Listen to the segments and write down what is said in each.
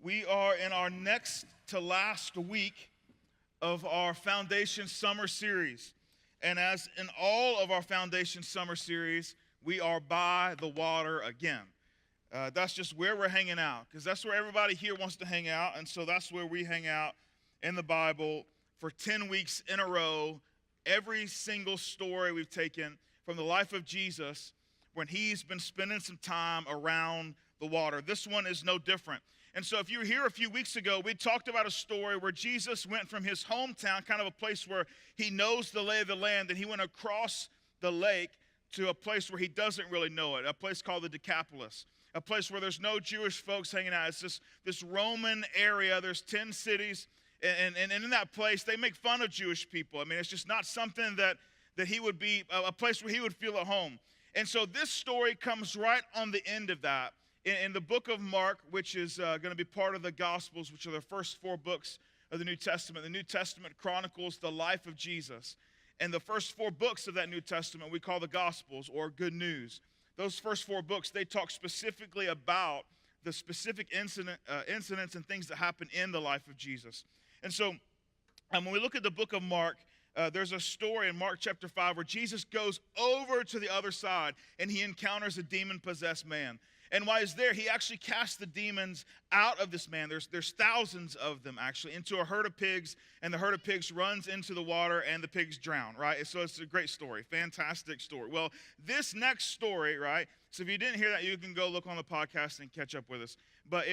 We are in our next to last week of our Foundation Summer Series. And as in all of our Foundation Summer Series, we are by the water again. That's just where we're hanging out, because that's where everybody here wants to hang out. And so that's where we hang out in the Bible for 10 weeks in a row. Every single story we've taken from the life of Jesus when he's been spending some time around the water. This one is no different. And so if you were here a few weeks ago, we talked about a story where Jesus went from his hometown, kind of a place where he knows the lay of the land, and he went across the lake to a place where he doesn't really know it, a place called the Decapolis, a place where there's no Jewish folks hanging out. It's this Roman area. There's 10 cities, and in that place, they make fun of Jewish people. I mean, it's just not something that he would be, a place where he would feel at home. And so this story comes right on the end of that. In the book of Mark, which is going to be part of the Gospels, which are the first 4 books of the New Testament chronicles the life of Jesus. And the first 4 books of that New Testament we call the Gospels, or Good News. Those first 4 books, they talk specifically about the specific incidents and things that happen in the life of Jesus. And so when we look at the book of Mark, there's a story in Mark chapter 5 where Jesus goes over to the other side and he encounters a demon-possessed man. And while he's there, he actually casts the demons out of this man. There's thousands of them, actually, into a herd of pigs. And the herd of pigs runs into the water, and the pigs drown, right? So it's a great story, fantastic story. Well, this next story, right? So if you didn't hear that, you can go look on the podcast and catch up with us. But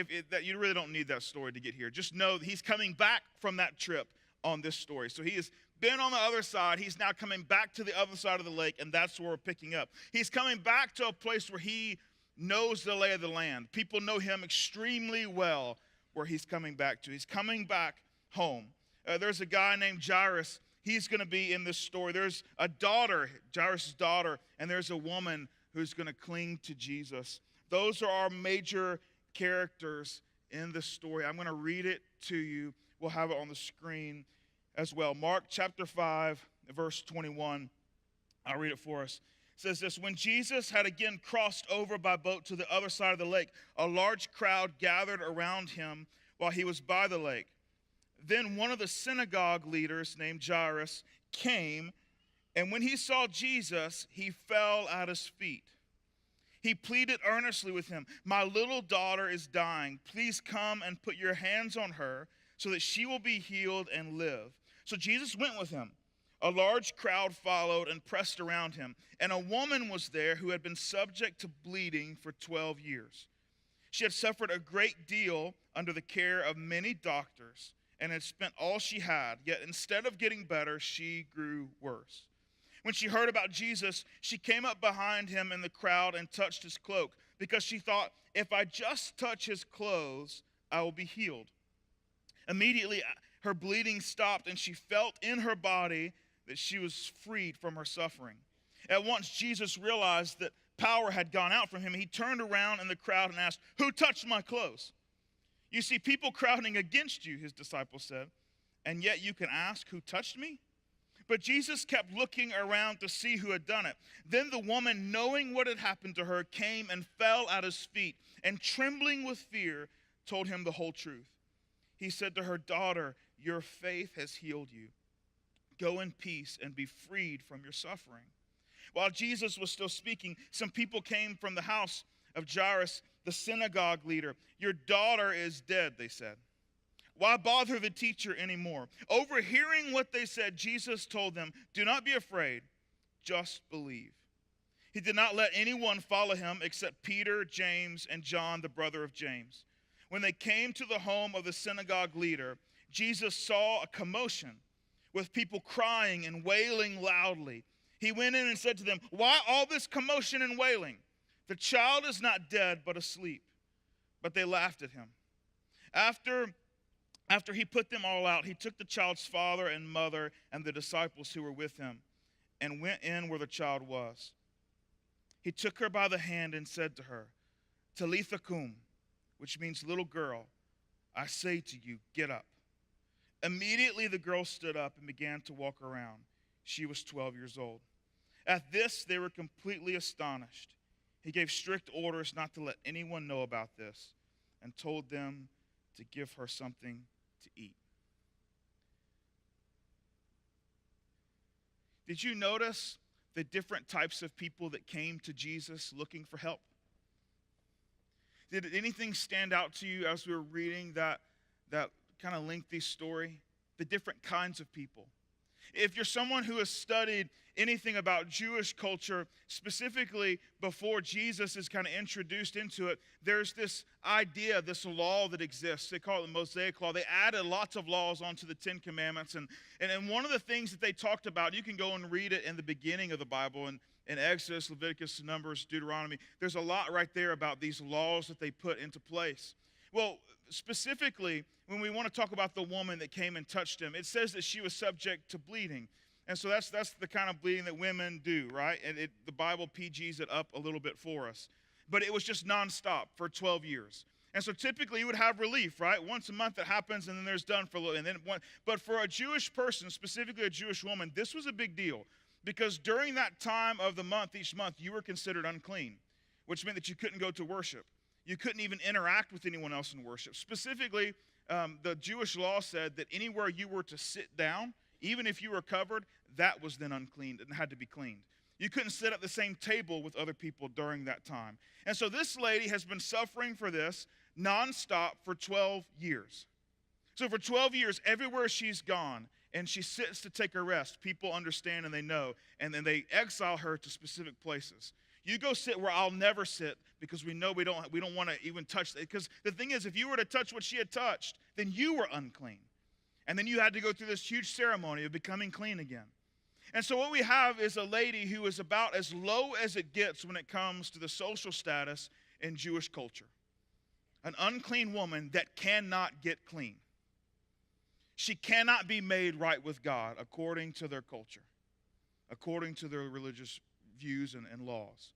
you really don't need that story to get here. Just know that he's coming back from that trip on this story. So he has been on the other side. He's now coming back to the other side of the lake, and that's where we're picking up. He's coming back to a place where he knows the lay of the land. People know him extremely well where he's coming back to. He's coming back home. There's a guy named Jairus. He's going to be in this story. There's a daughter, Jairus' daughter, and there's a woman who's going to cling to Jesus. Those are our major characters in this story. I'm going to read it to you. We'll have it on the screen as well. Mark chapter 5, verse 21. I'll read it for us. It says this: when Jesus had again crossed over by boat to the other side of the lake, a large crowd gathered around him while he was by the lake. Then one of the synagogue leaders named Jairus came, and when he saw Jesus, he fell at his feet. He pleaded earnestly with him, "My little daughter is dying. Please come and put your hands on her so that she will be healed and live." So Jesus went with him. A large crowd followed and pressed around him, and a woman was there who had been subject to bleeding for 12 years. She had suffered a great deal under the care of many doctors and had spent all she had, yet instead of getting better, she grew worse. When she heard about Jesus, she came up behind him in the crowd and touched his cloak, because she thought, "If I just touch his clothes, I will be healed." Immediately, her bleeding stopped, and she felt in her body that she was freed from her suffering. At once, Jesus realized that power had gone out from him. He turned around in the crowd and asked, "Who touched my clothes?" "You see people crowding against you," his disciples said, "and yet you can ask, 'Who touched me?'" But Jesus kept looking around to see who had done it. Then the woman, knowing what had happened to her, came and fell at his feet, and trembling with fear, told him the whole truth. He said to her, "Daughter, your faith has healed you. Go in peace and be freed from your suffering." While Jesus was still speaking, some people came from the house of Jairus, the synagogue leader. "Your daughter is dead," they said. "Why bother the teacher anymore?" Overhearing what they said, Jesus told them, "Do not be afraid, just believe." He did not let anyone follow him except Peter, James, and John, the brother of James. When they came to the home of the synagogue leader, Jesus saw a commotion with people crying and wailing loudly. He went in and said to them, "Why all this commotion and wailing? The child is not dead, but asleep." But they laughed at him. After he put them all out, he took the child's father and mother and the disciples who were with him and went in where the child was. He took her by the hand and said to her, "Talitha cum," which means little girl, "I say to you, get up." Immediately the girl stood up and began to walk around. She was 12 years old. At this, they were completely astonished. He gave strict orders not to let anyone know about this and told them to give her something to eat. Did you notice the different types of people that came to Jesus looking for help? Did anything stand out to you as we were reading that kind of lengthy story? The different kinds of people. If you're someone who has studied anything about Jewish culture, specifically before Jesus is kind of introduced into it, there's this idea, this law that exists. They call it the Mosaic Law. They added lots of laws onto the Ten Commandments. And one of the things that they talked about, you can go and read it in the beginning of the Bible, in Exodus, Leviticus, Numbers, Deuteronomy. There's a lot right there about these laws that they put into place. Well, specifically, when we want to talk about the woman that came and touched him, it says that she was subject to bleeding. And so that's the kind of bleeding that women do, right? And the Bible PGs it up a little bit for us. But it was just nonstop for 12 years. And so typically you would have relief, right? Once a month it happens, and then there's done for a little. But for a Jewish person, specifically a Jewish woman, this was a big deal. Because during that time of the month, each month, you were considered unclean, which meant that you couldn't go to worship. You couldn't even interact with anyone else in worship. Specifically, the Jewish law said that anywhere you were to sit down, even if you were covered, that was then unclean and had to be cleaned. You couldn't sit at the same table with other people during that time. And so this lady has been suffering for this nonstop for 12 years. So for 12 years, everywhere she's gone, and she sits to take a rest, people understand and they know, and then they exile her to specific places. You go sit where I'll never sit, because we know we don't want to even touch that. Because the thing is, if you were to touch what she had touched, then you were unclean. And then you had to go through this huge ceremony of becoming clean again. And so what we have is a lady who is about as low as it gets when it comes to the social status in Jewish culture. An unclean woman that cannot get clean. She cannot be made right with God according to their culture, according to their religious views and laws.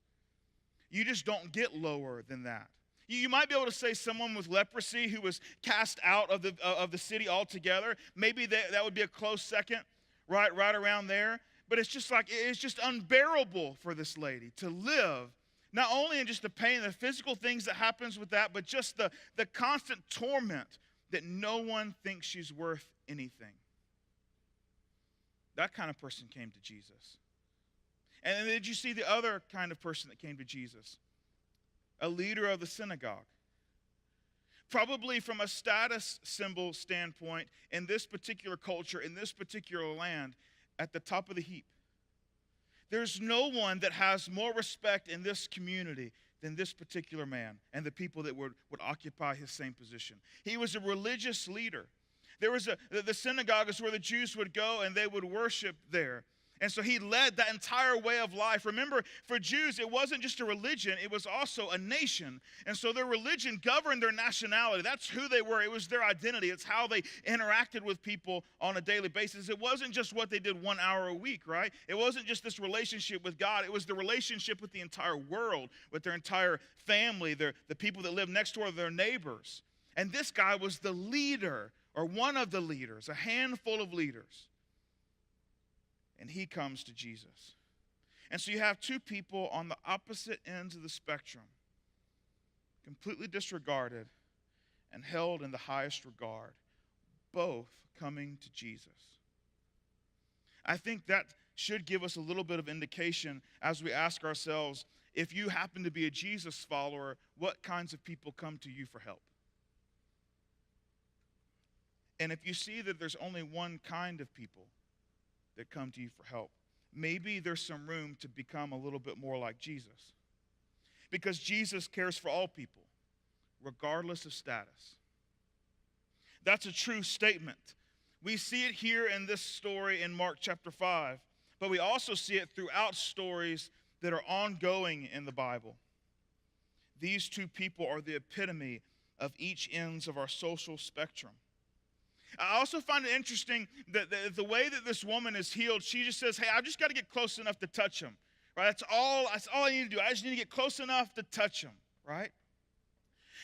You just don't get lower than that. You might be able to say someone with leprosy who was cast out of the city altogether. Maybe that would be a close second, right around there. But it's just unbearable for this lady to live, not only in just the pain and the physical things that happens with that, but just the constant torment that no one thinks she's worth anything. That kind of person came to Jesus. And then did you see the other kind of person that came to Jesus? A leader of the synagogue. Probably from a status symbol standpoint, in this particular culture, in this particular land, at the top of the heap. There's no one that has more respect in this community than this particular man and the people that would occupy his same position. He was a religious leader. The synagogue is where the Jews would go and they would worship there. And so he led that entire way of life. Remember, for Jews, it wasn't just a religion, it was also a nation. And so their religion governed their nationality. That's who they were. It was their identity. It's how they interacted with people on a daily basis. It wasn't just what they did 1 hour a week, right? It wasn't just this relationship with God. It was the relationship with the entire world, with their entire family, the people that lived next door, their neighbors. And this guy was the leader, or one of the leaders, a handful of leaders. And he comes to Jesus. And so you have two people on the opposite ends of the spectrum, completely disregarded and held in the highest regard, both coming to Jesus. I think that should give us a little bit of indication as we ask ourselves, if you happen to be a Jesus follower, what kinds of people come to you for help? And if you see that there's only one kind of people that come to you for help, maybe there's some room to become a little bit more like Jesus. Because Jesus cares for all people, regardless of status. That's a true statement. We see it here in this story in Mark chapter 5, but we also see it throughout stories that are ongoing in the Bible. These two people are the epitome of each ends of our social spectrum. I also find it interesting that the way that this woman is healed, she just says, hey, I've just got to get close enough to touch him. Right? That's all I need to do. I just need to get close enough to touch him. Right?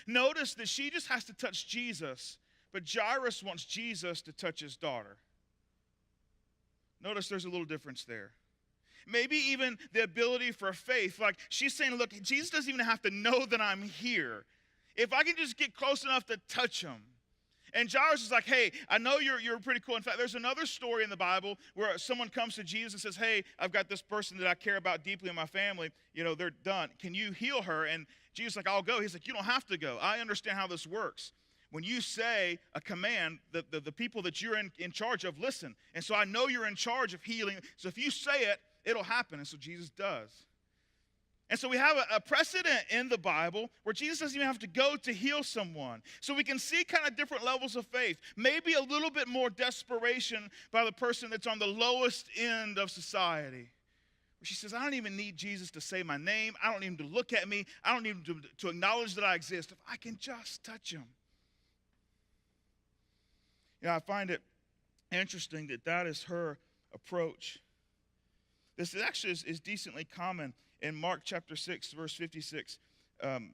Notice that she just has to touch Jesus, but Jairus wants Jesus to touch his daughter. Notice there's a little difference there. Maybe even the ability for faith. Like she's saying, look, Jesus doesn't even have to know that I'm here. If I can just get close enough to touch him, And Jairus is like, hey, I know you're pretty cool. In fact, there's another story in the Bible where someone comes to Jesus and says, hey, I've got this person that I care about deeply in my family. They're done. Can you heal her? And Jesus is like, I'll go. He's like, you don't have to go. I understand how this works. When you say a command, the people that you're in charge of listen. And so I know you're in charge of healing. So if you say it, it'll happen. And so Jesus does. And so we have a precedent in the Bible where Jesus doesn't even have to go to heal someone. So we can see kind of different levels of faith. Maybe a little bit more desperation by the person that's on the lowest end of society. Where she says, I don't even need Jesus to say my name. I don't need him to look at me. I don't need him to acknowledge that I exist. If I can just touch him. I find it interesting that is her approach. This actually is decently common. In Mark chapter 6, verse 56,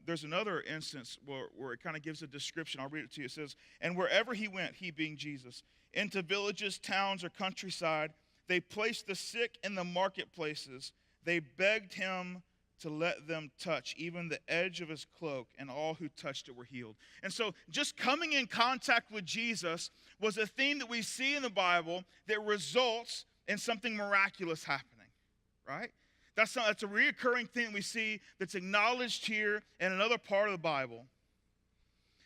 there's another instance where it kind of gives a description. I'll read it to you. It says, and wherever he went, he being Jesus, into villages, towns, or countryside, they placed the sick in the marketplaces. They begged him to let them touch even the edge of his cloak, and all who touched it were healed. And so just coming in contact with Jesus was a theme that we see in the Bible that results in something miraculous happening, right? That's a reoccurring thing we see that's acknowledged here in another part of the Bible.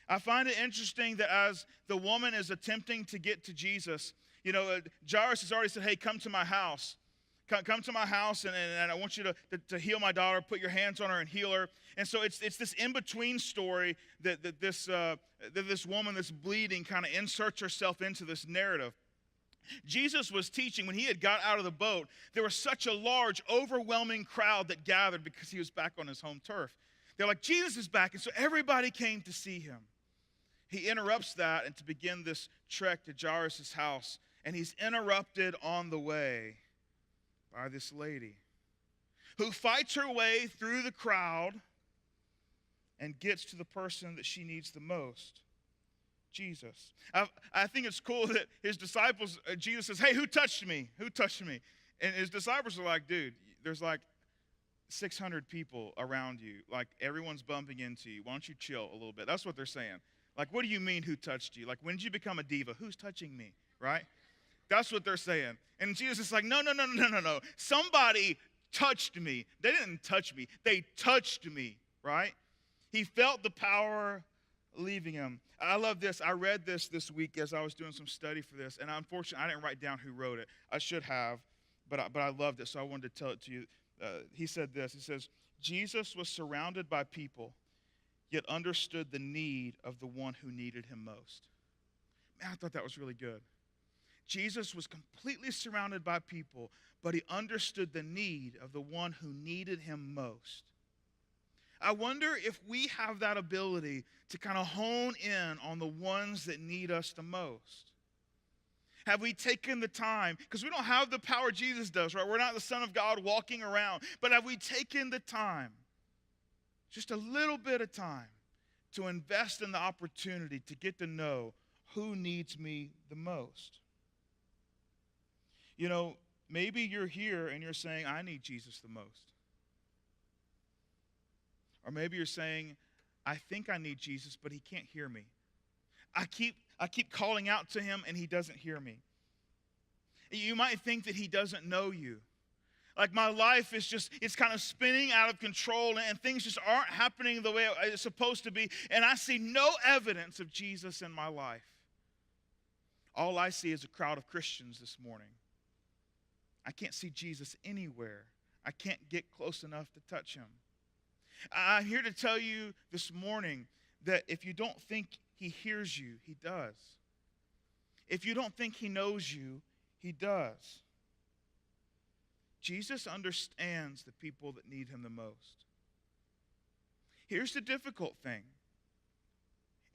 I find it interesting that as the woman is attempting to get to Jesus, Jairus has already said, hey, come to my house. Come to my house, and I want you to heal my daughter, put your hands on her and heal her. And so it's this in-between story that this woman that's bleeding kind of inserts herself into this narrative. Jesus was teaching. When he had got out of the boat, there was such a large, overwhelming crowd that gathered because he was back on his home turf. They're like, Jesus is back, and so everybody came to see him. He interrupts that and to begin this trek to Jairus' house, and he's interrupted on the way by this lady who fights her way through the crowd and gets to the person that she needs the most. Jesus. I think it's cool that his disciples, Jesus says, hey, who touched me? Who touched me? And his disciples are like, dude, there's like 600 people around you. Like, everyone's bumping into you. Why don't you chill a little bit? That's what they're saying. Like, what do you mean, who touched you? Like, when did you become a diva? Who's touching me, right? That's what they're saying. And Jesus is like, no. Somebody touched me. They didn't touch me. They touched me, right? He felt the power leaving him. I love this. I read this week as I was doing some study for this, and unfortunately, I didn't write down who wrote it. I should have, but I loved it, so I wanted to tell it to you. He said this. He says, Jesus was surrounded by people, yet understood the need of the one who needed him most. Man, I thought that was really good. Jesus was completely surrounded by people, but he understood the need of the one who needed him most. I wonder if we have that ability to kind of hone in on the ones that need us the most. Have we taken the time? Because we don't have the power Jesus does, right? We're not the Son of God walking around. But have we taken the time, just a little bit of time, to invest in the opportunity to get to know who needs me the most? Maybe you're here and you're saying, I need Jesus the most. Or maybe you're saying, I think I need Jesus, but he can't hear me. I keep calling out to him and he doesn't hear me. You might think that he doesn't know you. Like, my life is it's kind of spinning out of control and things just aren't happening the way it's supposed to be. And I see no evidence of Jesus in my life. All I see is a crowd of Christians this morning. I can't see Jesus anywhere. I can't get close enough to touch him. I'm here to tell you this morning that if you don't think he hears you, he does. If you don't think he knows you, he does. Jesus understands the people that need him the most. Here's the difficult thing.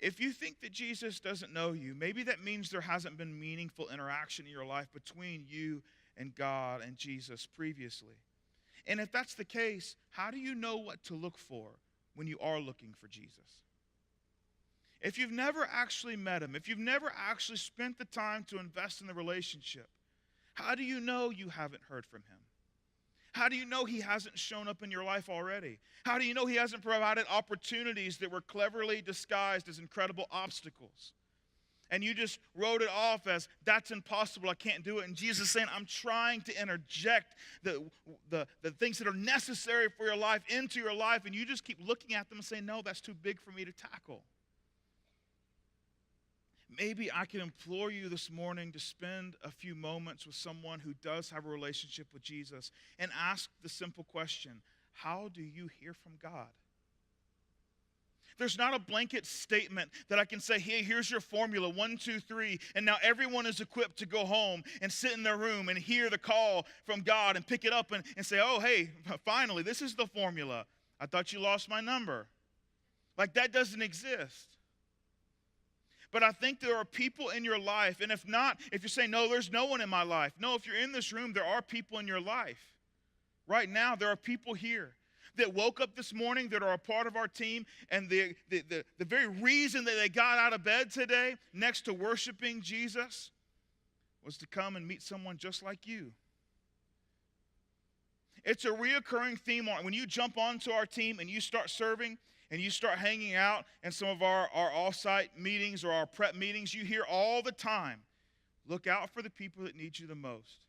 If you think that Jesus doesn't know you, maybe that means there hasn't been meaningful interaction in your life between you and God and Jesus previously. And if that's the case, how do you know what to look for when you are looking for Jesus? If you've never actually met him, if you've never actually spent the time to invest in the relationship, how do you know you haven't heard from him? How do you know he hasn't shown up in your life already? How do you know he hasn't provided opportunities that were cleverly disguised as incredible obstacles? And you just wrote it off as, that's impossible, I can't do it. And Jesus is saying, I'm trying to interject the things that are necessary for your life into your life, and you just keep looking at them and saying, no, that's too big for me to tackle. Maybe I can implore you this morning to spend a few moments with someone who does have a relationship with Jesus and ask the simple question, how do you hear from God? There's not a blanket statement that I can say, hey, here's your formula, 1, 2, 3, and now everyone is equipped to go home and sit in their room and hear the call from God and pick it up and say, oh, hey, finally, this is the formula. I thought you lost my number. Like, that doesn't exist. But I think there are people in your life, and if not, if you're saying, no, there's no one in my life. No, if you're in this room, there are people in your life. Right now, there are people here that woke up this morning, that are a part of our team, and the very reason that they got out of bed today, next to worshiping Jesus, was to come and meet someone just like you. It's a reoccurring theme when you jump onto our team and you start serving and you start hanging out in some of our off-site meetings or our prep meetings, you hear all the time, look out for the people that need you the most.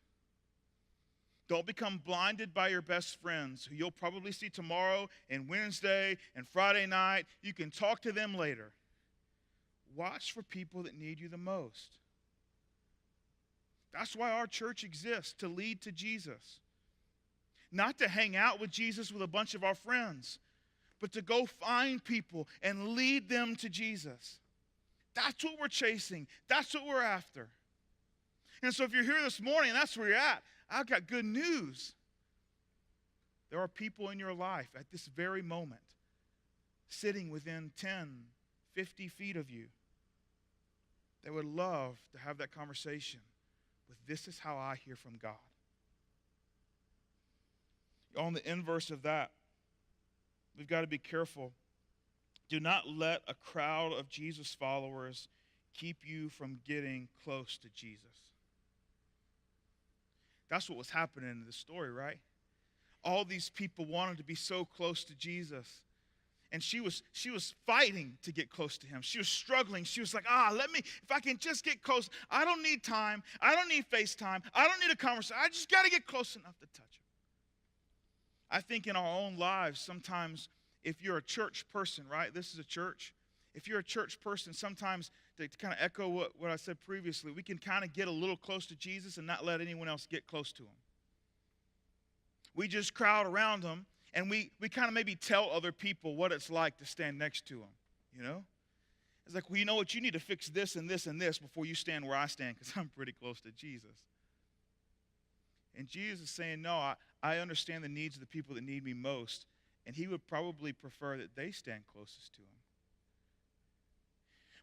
Don't become blinded by your best friends, who you'll probably see tomorrow and Wednesday and Friday night. You can talk to them later. Watch for people that need you the most. That's why our church exists, to lead to Jesus. Not to hang out with Jesus with a bunch of our friends, but to go find people and lead them to Jesus. That's what we're chasing. That's what we're after. And so if you're here this morning and that's where you're at, I've got good news. There are people in your life at this very moment sitting within 10, 50 feet of you that would love to have that conversation with, this is how I hear from God. On the inverse of that, we've got to be careful. Do not let a crowd of Jesus followers keep you from getting close to Jesus. That's what was happening in this story, right? All these people wanted to be so close to Jesus. And she was fighting to get close to him. She was struggling. She was like, if I can just get close. I don't need time. I don't need FaceTime. I don't need a conversation. I just got to get close enough to touch him. I think in our own lives, sometimes if you're a church person, right? This is a church. If you're a church person, sometimes to kind of echo what I said previously, we can kind of get a little close to Jesus and not let anyone else get close to him. We just crowd around him, and we kind of maybe tell other people what it's like to stand next to him, you know? It's like, well, you know what? You need to fix this and this and this before you stand where I stand, because I'm pretty close to Jesus. And Jesus is saying, no, I understand the needs of the people that need me most, and he would probably prefer that they stand closest to him.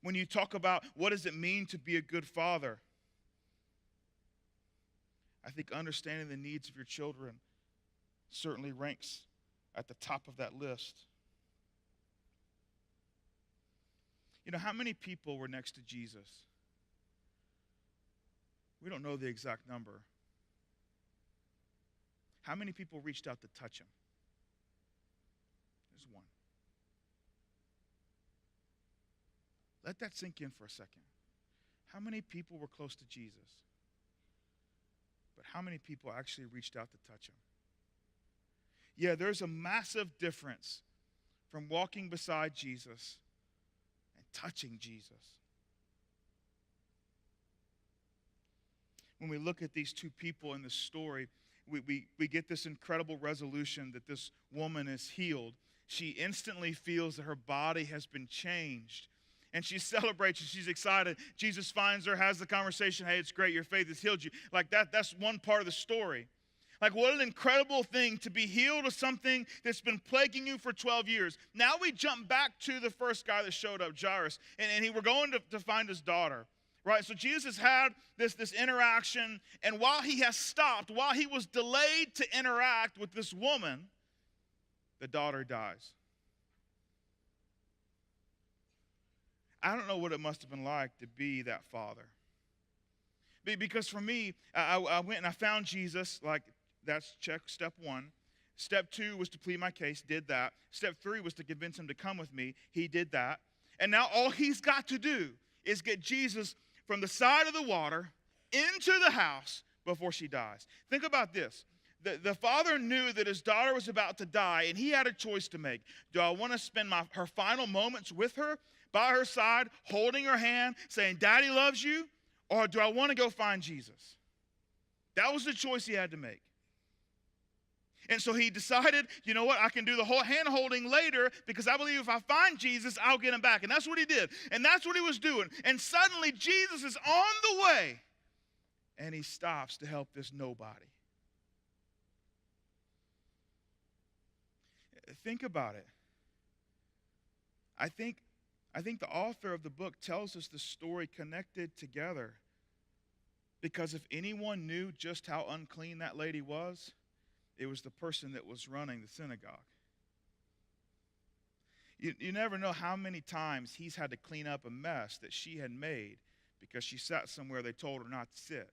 When you talk about what does it mean to be a good father, I think understanding the needs of your children certainly ranks at the top of that list. You know, how many people were next to Jesus? We don't know the exact number. How many people reached out to touch him? There's one. Let that sink in for a second. How many people were close to Jesus? But how many people actually reached out to touch him? Yeah, there's a massive difference from walking beside Jesus and touching Jesus. When we look at these two people in this story, we get this incredible resolution that this woman is healed. She instantly feels that her body has been changed. And she celebrates and she's excited. Jesus finds her, has the conversation. Hey, it's great. Your faith has healed you. Like that's one part of the story. Like, what an incredible thing to be healed of something that's been plaguing you for 12 years. Now we jump back to the first guy that showed up, Jairus. And we're going to find his daughter. Right? So Jesus had this interaction. And while he has stopped, while he was delayed to interact with this woman, the daughter dies. I don't know what it must have been like to be that father. Because for me, I went and I found Jesus. Like, that's check step 1. Step 2 was to plead my case, did that. Step 3 was to convince him to come with me. He did that. And now all he's got to do is get Jesus from the side of the water into the house before she dies. Think about this. The father knew that his daughter was about to die, and he had a choice to make. Do I want to spend her final moments with her, by her side, holding her hand, saying, Daddy loves you? Or do I want to go find Jesus? That was the choice he had to make. And so he decided, you know what, I can do the whole hand-holding later because I believe if I find Jesus, I'll get him back. And that's what he did. And that's what he was doing. And suddenly Jesus is on the way, and he stops to help this nobody. Think about it. I think the author of the book tells us the story connected together because if anyone knew just how unclean that lady was, it was the person that was running the synagogue. You never know how many times he's had to clean up a mess that she had made because she sat somewhere they told her not to sit.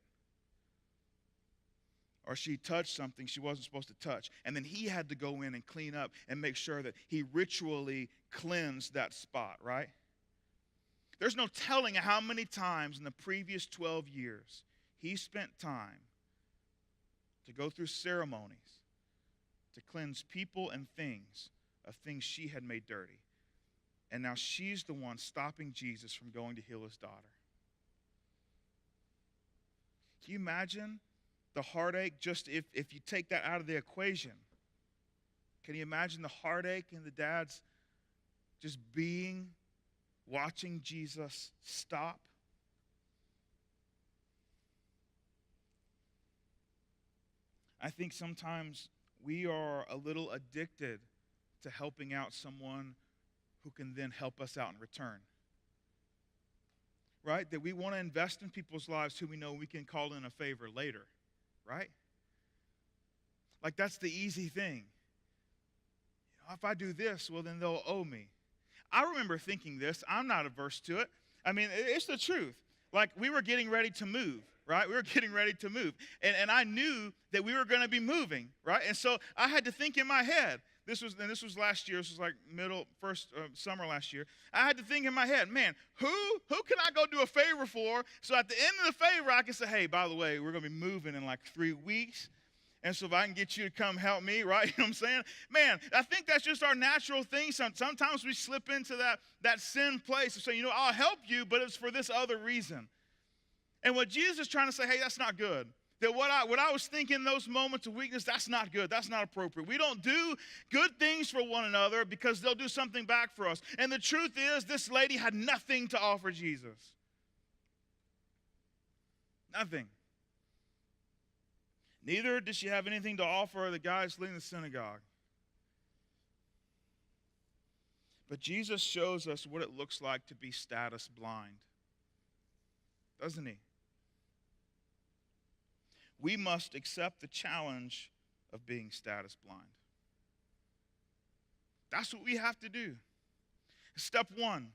Or she touched something she wasn't supposed to touch. And then he had to go in and clean up and make sure that he ritually cleansed that spot, right? There's no telling how many times in the previous 12 years he spent time to go through ceremonies to cleanse people and things of things she had made dirty. And now she's the one stopping Jesus from going to heal his daughter. Can you imagine the heartache just if you take that out of the equation? Can you imagine the heartache and the dad's just watching Jesus stop? I think sometimes we are a little addicted to helping out someone who can then help us out in return. Right? That we want to invest in people's lives who we know we can call in a favor later. Right? Like that's the easy thing. If I do this, well, then they'll owe me. I remember thinking this. I'm not averse to it. I mean, it's the truth. Like we were getting ready to move. Right? We were getting ready to move. And I knew that we were going to be moving, right? And so I had to think in my head. This was last year. This was like summer last year. I had to think in my head, man, who can I go do a favor for? So at the end of the favor, I can say, hey, by the way, we're going to be moving in like 3 weeks. And so if I can get you to come help me, right? You know what I'm saying? Man, I think that's just our natural thing. Sometimes we slip into that sin place of saying, I'll help you, but it's for this other reason. And what Jesus is trying to say, hey, that's not good. That what I was thinking in those moments of weakness, that's not good. That's not appropriate. We don't do good things for one another because they'll do something back for us. And the truth is, this lady had nothing to offer Jesus. Nothing. Neither did she have anything to offer the guys leading the synagogue. But Jesus shows us what it looks like to be status blind. Doesn't he? We must accept the challenge of being status blind. That's what we have to do. Step 1,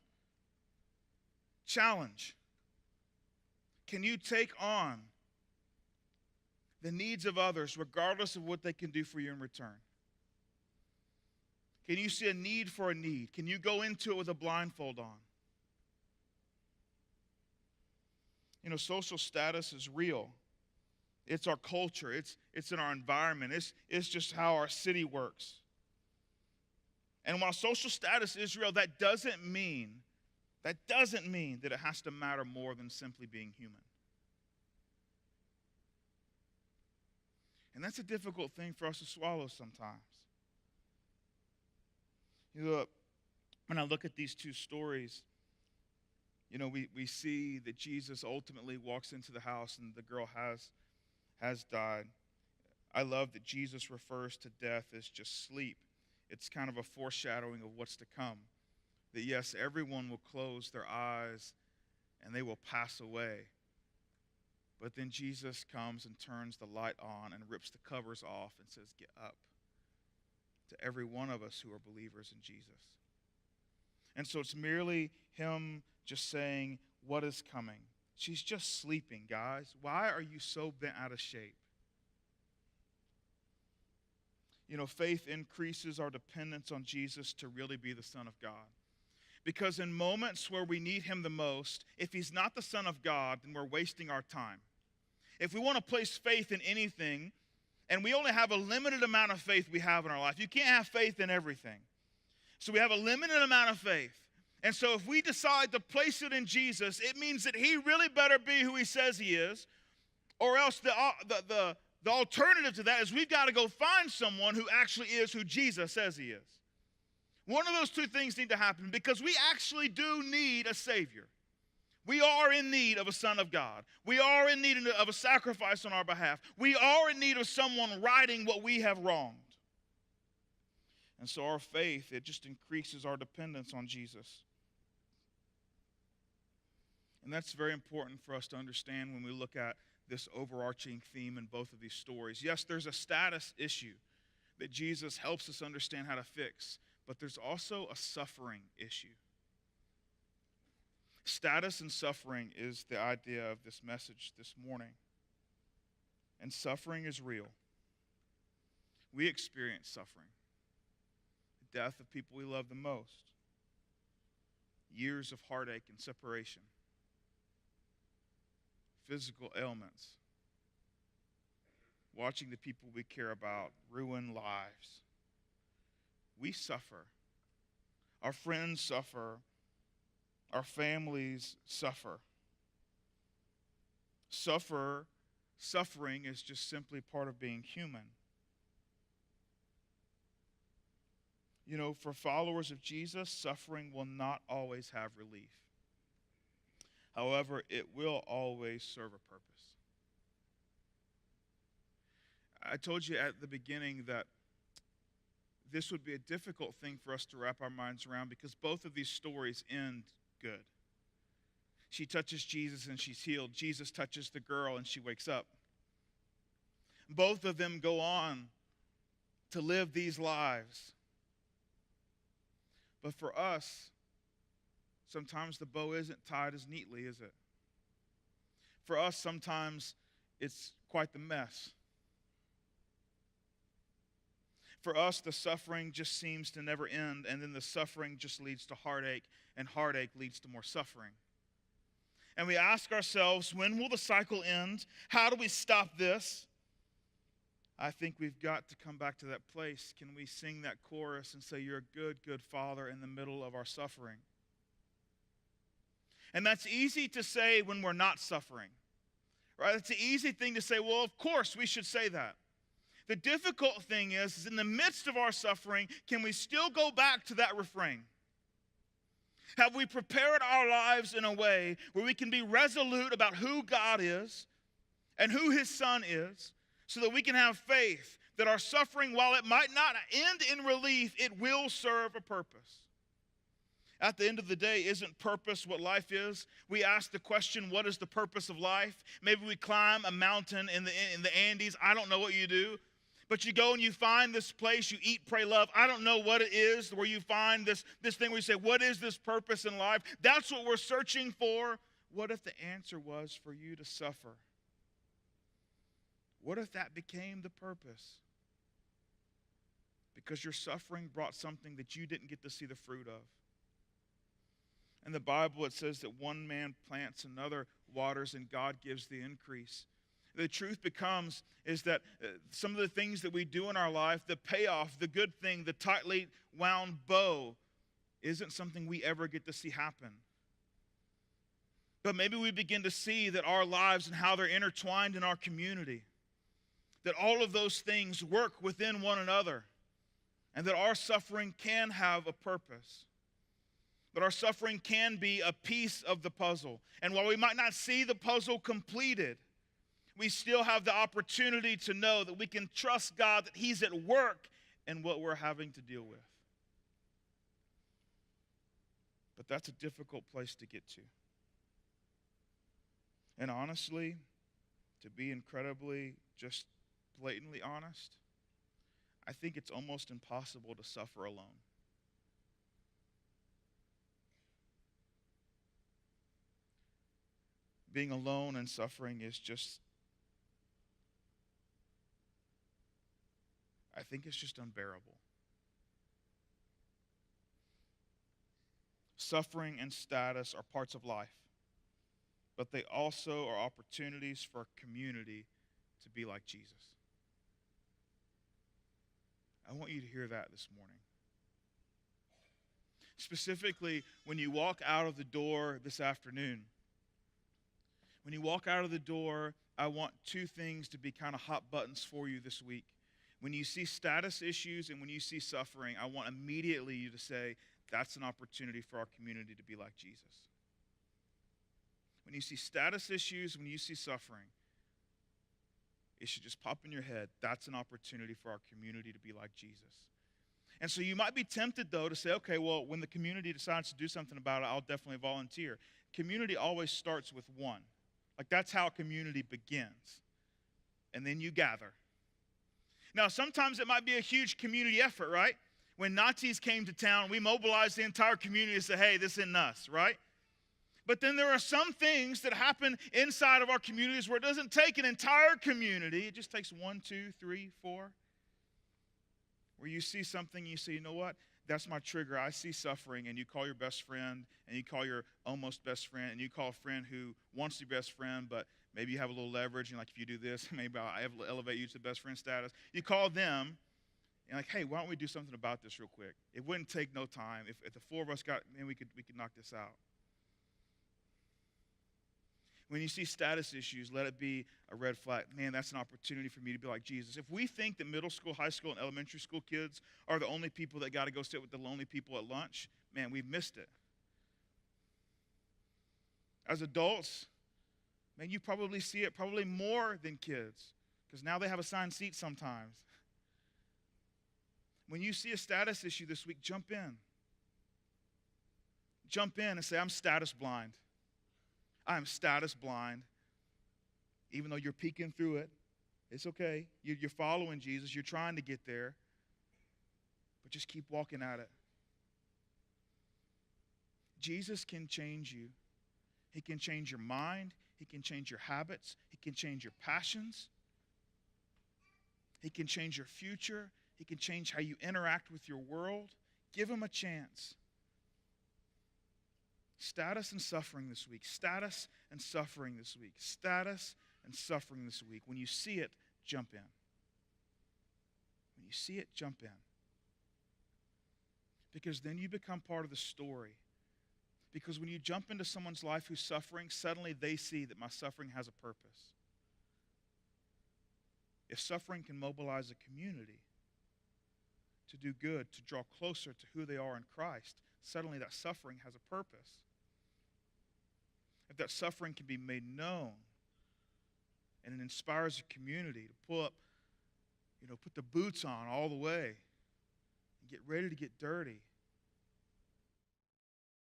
challenge. Can you take on the needs of others regardless of what they can do for you in return? Can you see a need for a need? Can you go into it with a blindfold on? Social status is real. It's our culture. It's in our environment. It's just how our city works. And while social status is real, that doesn't mean that it has to matter more than simply being human. And that's a difficult thing for us to swallow sometimes. When I look at these two stories, we see that Jesus ultimately walks into the house and the girl has died. I love that Jesus refers to death as just sleep. It's kind of a foreshadowing of what's to come. That yes, everyone will close their eyes and they will pass away. But then Jesus comes and turns the light on and rips the covers off and says, get up. To every one of us who are believers in Jesus. And so it's merely him just saying, what is coming? She's just sleeping, guys. Why are you so bent out of shape? Faith increases our dependence on Jesus to really be the Son of God. Because in moments where we need him the most, if he's not the Son of God, then we're wasting our time. If we want to place faith in anything, and we only have a limited amount of faith we have in our life. You can't have faith in everything. So we have a limited amount of faith. And so if we decide to place it in Jesus, it means that he really better be who he says he is, or else the alternative to that is we've got to go find someone who actually is who Jesus says he is. One of those two things need to happen because we actually do need a Savior. We are in need of a Son of God. We are in need of a sacrifice on our behalf. We are in need of someone righting what we have wronged. And so our faith, it just increases our dependence on Jesus. And that's very important for us to understand when we look at this overarching theme in both of these stories. Yes, there's a status issue that Jesus helps us understand how to fix, but there's also a suffering issue. Status and suffering is the idea of this message this morning. And suffering is real. We experience suffering. The death of people we love the most. Years of heartache and separation. Physical ailments. Watching the people we care about ruin lives. We suffer. Our friends suffer. Our families suffer. Suffering is just simply part of being human. You know, for followers of Jesus, suffering will not always have relief. However, it will always serve a purpose. I told you at the beginning that this would be a difficult thing for us to wrap our minds around because both of these stories end good. She touches Jesus and she's healed. Jesus touches the girl and she wakes up. Both of them go on to live these lives. But for us, sometimes the bow isn't tied as neatly, is it? For us, sometimes it's quite the mess. For us, the suffering just seems to never end, and then the suffering just leads to heartache, and heartache leads to more suffering. And we ask ourselves, when will the cycle end? How do we stop this? I think we've got to come back to that place. Can we sing that chorus and say, you're a good, good Father in the middle of our suffering? And that's easy to say when we're not suffering, right? It's an easy thing to say, well, of course we should say that. The difficult thing is in the midst of our suffering, can we still go back to that refrain? Have we prepared our lives in a way where we can be resolute about who God is and who his Son is so that we can have faith that our suffering, while it might not end in relief, it will serve a purpose? At the end of the day, isn't purpose what life is? We ask the question, what is the purpose of life? Maybe we climb a mountain in the Andes. I don't know what you do. But you go and you find this place, you eat, pray, love. I don't know what it is where you find this thing where you say, what is this purpose in life? That's what we're searching for. What if the answer was for you to suffer? What if that became the purpose? Because your suffering brought something that you didn't get to see the fruit of. In the Bible, it says that one man plants, another waters, and God gives the increase. The truth is that some of the things that we do in our life, the payoff, the good thing, the tightly wound bow, isn't something we ever get to see happen. But maybe we begin to see that our lives and how they're intertwined in our community, that all of those things work within one another, and that our suffering can have a purpose. That our suffering can be a piece of the puzzle. And while we might not see the puzzle completed, we still have the opportunity to know that we can trust God that he's at work in what we're having to deal with. But that's a difficult place to get to. And honestly, to be incredibly, just blatantly honest, I think it's almost impossible to suffer alone. Being alone and suffering is just, I think it's just unbearable. Suffering and status are parts of life, but they also are opportunities for a community to be like Jesus. I want you to hear that this morning. Specifically, when you walk out of the door this afternoon, when you walk out of the door, I want two things to be kind of hot buttons for you this week. When you see status issues and when you see suffering, I want immediately you to say, that's an opportunity for our community to be like Jesus. When you see status issues, when you see suffering, it should just pop in your head, that's an opportunity for our community to be like Jesus. And so you might be tempted, though, to say, okay, well, when the community decides to do something about it, I'll definitely volunteer. Community always starts with one. Like, that's how community begins. And then you gather. Now, sometimes it might be a huge community effort, right? When Nazis came to town, we mobilized the entire community to say, hey, this isn't us, right? But then there are some things that happen inside of our communities where it doesn't take an entire community. It just takes 1, 2, 3, 4. Where you see something, you say, you know what? That's my trigger. I see suffering, and you call your best friend, and you call your almost best friend, and you call a friend who wants to be best friend, but maybe you have a little leverage, and like if you do this, maybe I'll elevate you to best friend status. You call them, and like, hey, why don't we do something about this real quick? It wouldn't take no time. If the four of us got, man, we could knock this out. When you see status issues, let it be a red flag. Man, that's an opportunity for me to be like Jesus. If we think that middle school, high school, and elementary school kids are the only people that got to go sit with the lonely people at lunch, man, we've missed it. As adults, man, you probably see it probably more than kids because now they have assigned seats sometimes. When you see a status issue this week, jump in. Jump in and say, I'm status blind. I am status blind. Even though you're peeking through it, it's okay. You're following Jesus. You're trying to get there. But just keep walking at it. Jesus can change you. He can change your mind. He can change your habits. He can change your passions. He can change your future. He can change how you interact with your world. Give him a chance. Status and suffering this week. Status and suffering this week. Status and suffering this week. When you see it, jump in. When you see it, jump in. Because then you become part of the story. Because when you jump into someone's life who's suffering, suddenly they see that my suffering has a purpose. If suffering can mobilize a community to do good, to draw closer to who they are in Christ, suddenly that suffering has a purpose. If that suffering can be made known and it inspires a community to pull up, put the boots on all the way and get ready to get dirty